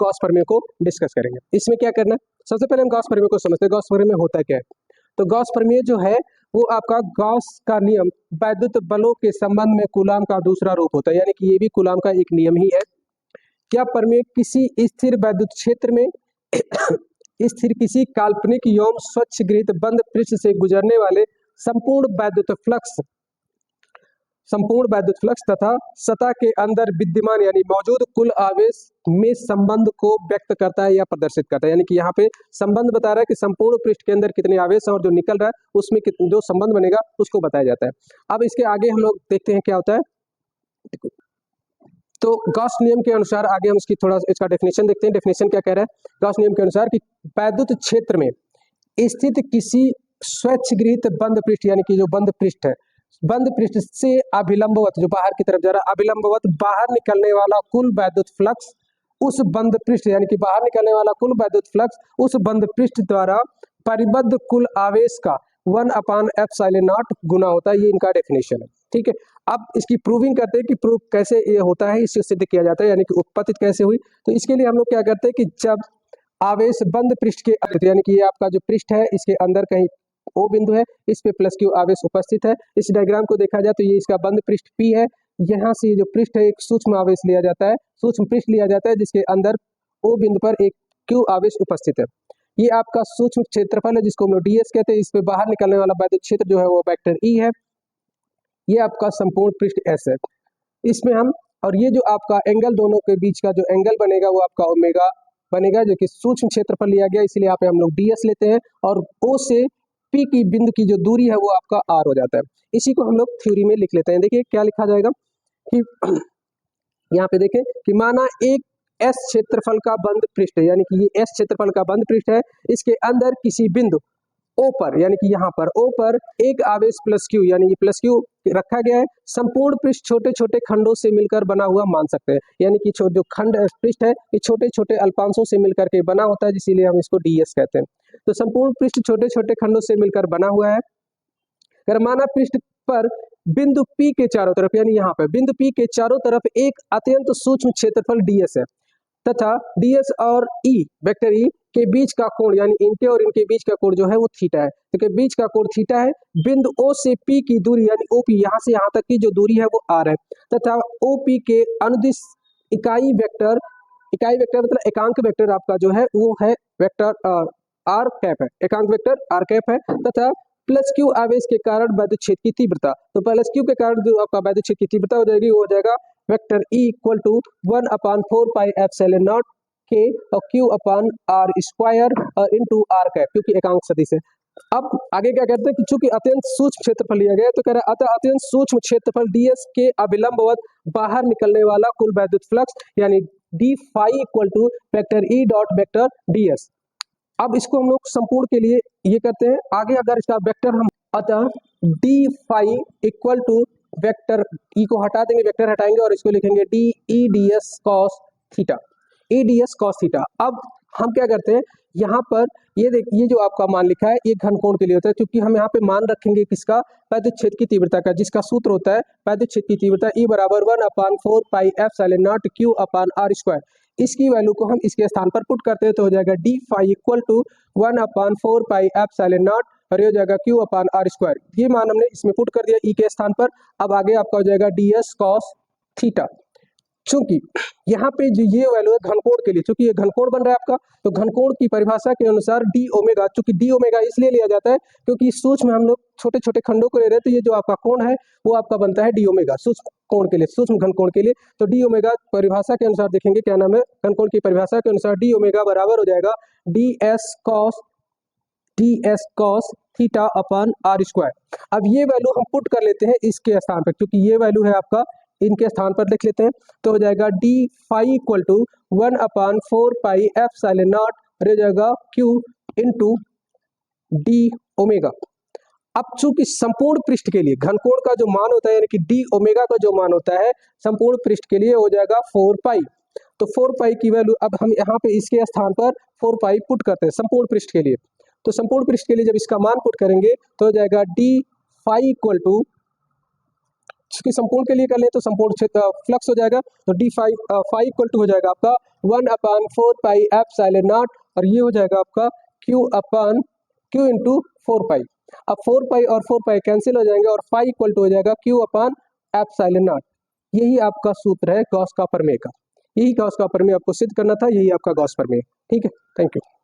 Gauss प्रमेय को discuss करेंगे। इसमें क्या करना है, सबसे पहले हम गॉस प्रमेय को समझते हैं। गॉस प्रमेय होता क्या है? तो गॉस प्रमेय जो है वो आपका गॉस का नियम वैद्युत बलों के संबंध में कूलाम का दूसरा रूप होता है, यानी कि ये भी कूलाम का एक नियम ही है। क्या प्रमेय किसी स्थिर वैद्युत क्षेत्र में स्थिर किसी काल्पनिक एवं स्वच्छ गृहीत बंद पृष्ठ से गुजरने वाले संपूर्ण वैद्युत फ्लक्स तथा सतह के अंदर विद्यमान यानी मौजूद कुल आवेश में संबंध को व्यक्त करता है या प्रदर्शित करता है। यानी कि यहाँ पे संबंध बता रहा है कि संपूर्ण पृष्ठ के अंदर कितने आवेश हैं और जो निकल रहा है उसमें जो संबंध बनेगा उसको बताया जाता है। अब इसके आगे हम लोग देखते हैं क्या होता है। तो गॉस नियम के अनुसार आगे हम इसकी थोड़ा इसका डेफिनेशन देखते हैं। डेफिनेशन क्या कह रहा है गॉस नियम के अनुसार कि वैद्युत क्षेत्र में स्थित किसी स्वच्छ गृहीत बंद पृष्ठ यानी कि जो बंद पृष्ठ है, बंद पृष्ठ से अभिलंबवत जो बाहर की तरफ जा रहा है, अभिलंबवत बाहर निकलने वाला कुल वैद्युत फ्लक्स उस बंद पृष्ठ यानी कि बाहर निकलने वाला कुल वैद्युत फ्लक्स उस बंद पृष्ठ द्वारा परिबद्ध कुल आवेश का 1/ε0 गुना होता है। ये इनका डेफिनेशन है, ठीक है। अब इसकी प्रूविंग करते हैं कि प्रूफ कैसे ये होता है, इससे सिद्ध किया जाता है, यानी कि उत्पत्ति कैसे हुई। तो इसके लिए हम लोग क्या करते हैं कि जब आवेश बंद पृष्ठ के अंदर यानी कि ये आपका जो पृष्ठ है इसके अंदर कहीं O बिंदु है, इस पे प्लस क्यू आवेश उपस्थित है। इस डायग्राम को देखा जाए तो ये इसका बंद पृष्ठ P है। यहाँ से जो पृष्ठ है एक सूक्ष्म आवेश लिया जाता है, सूक्ष्म पृष्ठ लिया जाता है जिसके अंदर O बिंदु पर एक Q आवेश उपस्थित है। ये आपका सूक्ष्म क्षेत्रफल है जिसको हम लोग ds कहते हैं। इस पे बाहर निकलने वाला वैद्युत क्षेत्र जो है वो वेक्टर E है। ये आपका संपूर्ण पृष्ठ S है। इसमें हम और ये जो आपका एंगल दोनों के बीच का जो एंगल बनेगा वो आपका ओमेगा बनेगा, जो कि सूक्ष्म क्षेत्रफल लिया गया, इसलिए यहाँ पे हम लोग ds लेते हैं और O से P की बिंदु की जो दूरी है वो आपका R हो जाता है। इसी को हम लोग थ्योरी में लिख लेते हैं। देखिए क्या लिखा जाएगा कि यहाँ पे देखें कि माना एक S क्षेत्रफल का बंद पृष्ठ है, यानी कि ये S क्षेत्रफल का बंद पृष्ठ है। इसके अंदर किसी बिंदु O पर यानी कि यहाँ पर O पर एक आवेश प्लस Q यानी ये प्लस Q रखा गया है। संपूर्ण पृष्ठ छोटे छोटे खंडों से मिलकर बना हुआ मान सकते हैं, यानी कि जो खंड पृष्ठ है ये छोटे छोटे अल्पांशों से मिलकर के बना होता है, इसीलिए हम इसको ds कहते हैं। तो संपूर्ण पृष्ठ छोटे छोटे खंडों से मिलकर बना हुआ है। अगर माना पृष्ठ पर बिंदु P के चारों तरफ यानी यहाँ पर बिंदु P के चारों तरफ एक अत्यंत सूक्ष्म क्षेत्रफल ds है तथा ds और E वेक्टर E के बीच का कोण यानी इनके और इनके बीच का कोण जो है वो थीटा है, तो के बीच का कोण थीटा है। बिंदु O से P की दूरी यानी OP यहाँ से यहाँ तक की जो दूरी है वो r है तथा OP के अनुदिश इकाई वेक्टर मतलब एकांक वेक्टर आपका जो है वो है वेक्टर r कैप है, एकांक वेक्टर r कैप है तथा प्लस Q आवेश के कारण वैद्युत क्षेत्र की तीव्रता, तो प्लस Q के कारण जो आपका वैद्युत क्षेत्र की तीव्रता हो जाएगी वो हो जाएगा vector E equal to 1/4πε0 K और Q/r² इंटू r कैप, क्योंकि एकांक सदिश है। अब आगे क्या कहते हैं कि चूंकि अत्यंत सूक्ष्म क्षेत्रफल लिया गया है तो कह रहा है अतः अत्यंत सूक्ष्म क्षेत्रफल ds के अभिलंबवत बाहर निकलने वाला कुल वैद्युत फ्लक्स यानी d phi equal to vector E dot vector ds। अब इसको हम लोग संपूर्ण के लिए ये करते हैं। आगे अगर इसका वेक्टर हम अतः d phi equal to vector E को हटा देंगे, वेक्टर हटाएंगे और इसको लिखेंगे d e ds cos theta, e ds cos theta. अब हम क्या करते हैं यहाँ पर ये जो आपका मान लिखा है ये घनकोण के लिए होता है, क्योंकि हम यहाँ पे मान रखेंगे किसका, वैद्युत क्षेत्र की तीव्रता का, जिसका सूत्र होता है वैद्युत क्षेत्र की तीव्रता E बराबर 1/4πε0 Q/r²। इसकी वैल्यू को हम इसके स्थान पर पुट करते हैं तो हो जाएगा d फाई इक्वल टू 1/4πε0 और ये हो जाएगा Q/r²। ये मान हमने इसमें पुट कर दिया E के स्थान पर। अब आगे आपका हो जाएगा ds cos थीटा। चूंकि यहाँ पे जो ये वैल्यू है घनकोण के लिए, चूंकि ये घनकोण बन रहा है आपका, तो घनकोण की परिभाषा के अनुसार d ओमेगा, चूंकि d ओमेगा इसलिए लिया जाता है क्योंकि सूक्ष्म हम लोग छोटे छोटे खंडों को ले रहे हैं, तो ये जो आपका कोण है वो आपका बनता है d ओमेगा सूक्ष्म कोण के लिए, सूक्ष्म घनकोण के लिए। तो d ओमेगा परिभाषा के अनुसार देखेंगे क्या नाम है, घनकोण की परिभाषा के अनुसार d ओमेगा बराबर हो जाएगा ds cos थीटा अपन r²। अब ये वैल्यू हम पुट कर लेते हैं इसके स्थान पर, क्योंकि ये वैल्यू है आपका इनके स्थान पर लिख लेते हैं तो हो जाएगा d फाई इक्वल टू 1/4πε0 और हो जाएगा Q इंटू d ओमेगा। अब चूंकि संपूर्ण पृष्ठ के लिए घनकोण का जो मान होता है यानी कि d ओमेगा का जो मान होता है संपूर्ण पृष्ठ के लिए हो जाएगा 4π, तो 4π की वैल्यू अब हम यहाँ पे इसके स्थान पर 4π पुट करते हैं संपूर्ण पृष्ठ के लिए। तो संपूर्ण पृष्ठ के लिए जब इसका मान पुट करेंगे तो हो जाएगा d फाई इक्वल टू इसकी संपूर्ण के लिए कर ले तो संपूर्ण क्षेत्र फ्लक्स हो जाएगा, तो डी फाइव इक्वल टू हो जाएगा आपका 1/4πε0, और ये हो जाएगा आपका Q इंटू 4π। अब 4π और 4π कैंसिल हो जाएंगे और फाइव इक्वल टू हो जाएगा Q/ε0। यही आपका सूत्र है गॉस का प्रमेय का, यही गॉस का प्रमेय आपको सिद्ध करना था, यही आपका गॉस प्रमेय। ठीक है, थैंक यू।